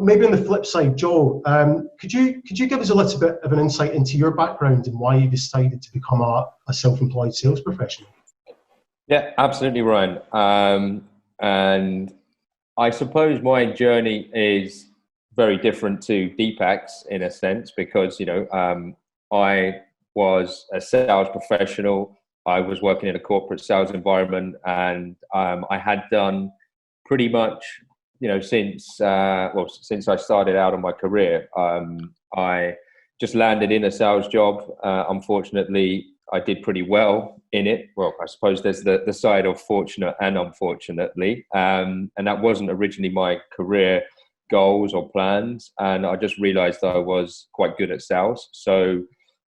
maybe on the flip side, Joe, could you give us a little bit of an insight into your background and why you decided to become a self-employed sales professional? Yeah, absolutely, Ryan. And I suppose my journey is very different to Deepak's in a sense, because, I was a sales professional. I was working in a corporate sales environment, and I had done pretty much, since I started out on my career, I just landed in a sales job. Unfortunately, I did pretty well in it. Well, I suppose there's the side of fortunate and unfortunately, and that wasn't originally my career goals or plans. And I just realized that I was quite good at sales. So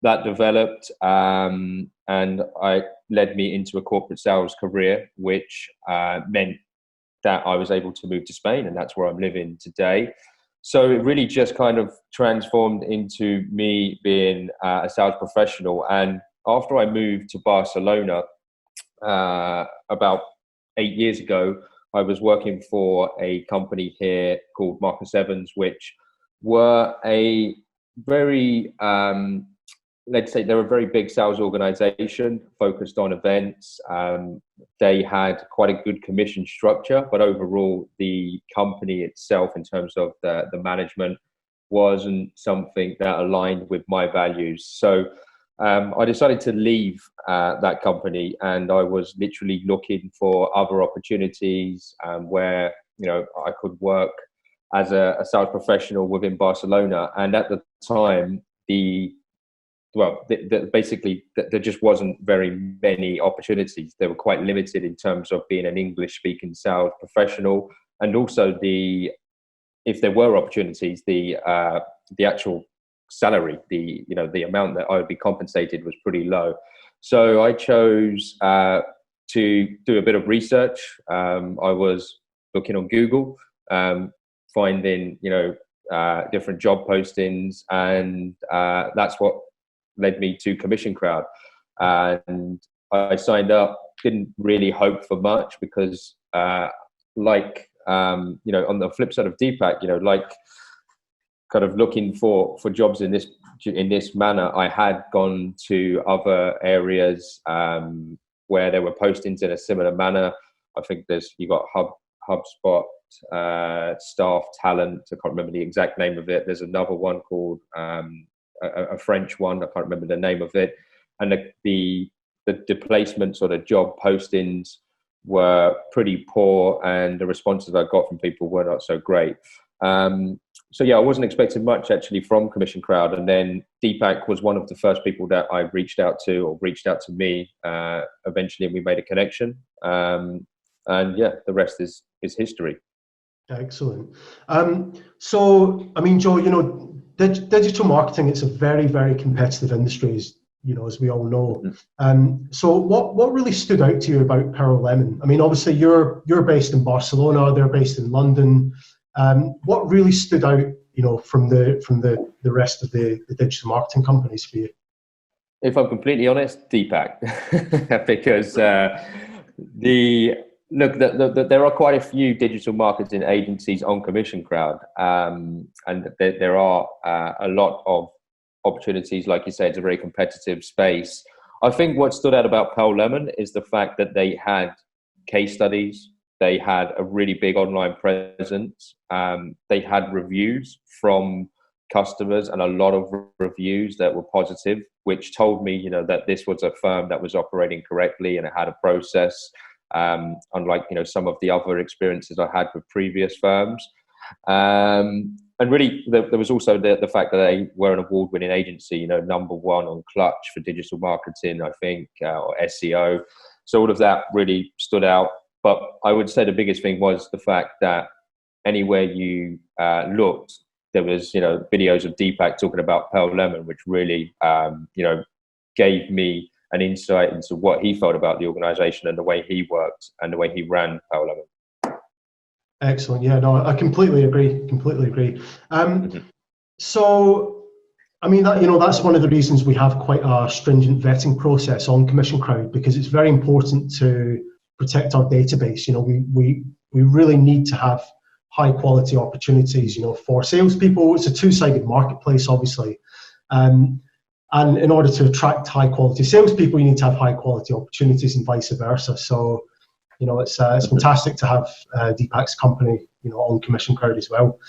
that developed, and I led me into a corporate sales career, which meant that I was able to move to Spain, and that's where I'm living today. So it really just kind of transformed into me being a sales professional. And after I moved to Barcelona about 8 years ago, I was working for a company here called Marcus Evans, which were a very, let's say they're a very big sales organization focused on events. They had quite a good commission structure, but overall the company itself, in terms of the management, wasn't something that aligned with my values. So I decided to leave that company, and I was literally looking for other opportunities where I could work as a sales professional within Barcelona. And at the time, basically there just wasn't very many opportunities. They were quite limited in terms of being an English-speaking sales professional, and also if there were opportunities, the actual salary, the amount that I would be compensated was pretty low. So I chose to do a bit of research. I was looking on Google, finding different job postings, and that's what led me to Commission Crowd. And I signed up. Didn't really hope for much, because on the flip side of Deepak, kind of looking for jobs in this manner, I had gone to other areas where there were postings in a similar manner. I think you got HubSpot, Staff Talent. I can't remember the exact name of it. There's another one called a French one. I can't remember the name of it. And the placements or the job postings were pretty poor, and the responses I got from people were not so great. So yeah, I wasn't expecting much actually from Commission Crowd. And then Deepak was one of the first people that I reached out to me eventually, and we made a connection. And yeah, the rest is history. Excellent. So, I mean, Joe, digital marketing, it's a very, very competitive industry, as we all know. So what really stood out to you about Pearl Lemon? I mean, obviously you're based in Barcelona, they're based in London. What really stood out, from the rest of the digital marketing companies for you? If I'm completely honest, Deepak, because there are quite a few digital marketing agencies on Commission Crowd, and there are a lot of opportunities. Like you say, it's a very competitive space. I think what stood out about Pearl Lemon is the fact that they had case studies. They had a really big online presence. They had reviews from customers, and a lot of reviews that were positive, which told me, that this was a firm that was operating correctly and it had a process. Unlike some of the other experiences I had with previous firms, and really there was also the fact that they were an award-winning agency, number one on Clutch for digital marketing, I think, or SEO. So all of that really stood out. But I would say the biggest thing was the fact that anywhere you looked, there was videos of Deepak talking about Pearl Lemon, which really gave me an insight into what he felt about the organization and the way he worked and the way he ran Pearl Lemon. Excellent. Yeah, no, I completely agree. So, I mean, that's one of the reasons we have quite a stringent vetting process on Commission Crowd, because it's very important to protect our database. We really need to have high quality opportunities, you know, for salespeople. It's a two-sided marketplace, obviously. And in order to attract high quality salespeople, you need to have high quality opportunities and vice versa. So, you know, it's fantastic to have Deepak's company, you know, on Commission Crowd as well.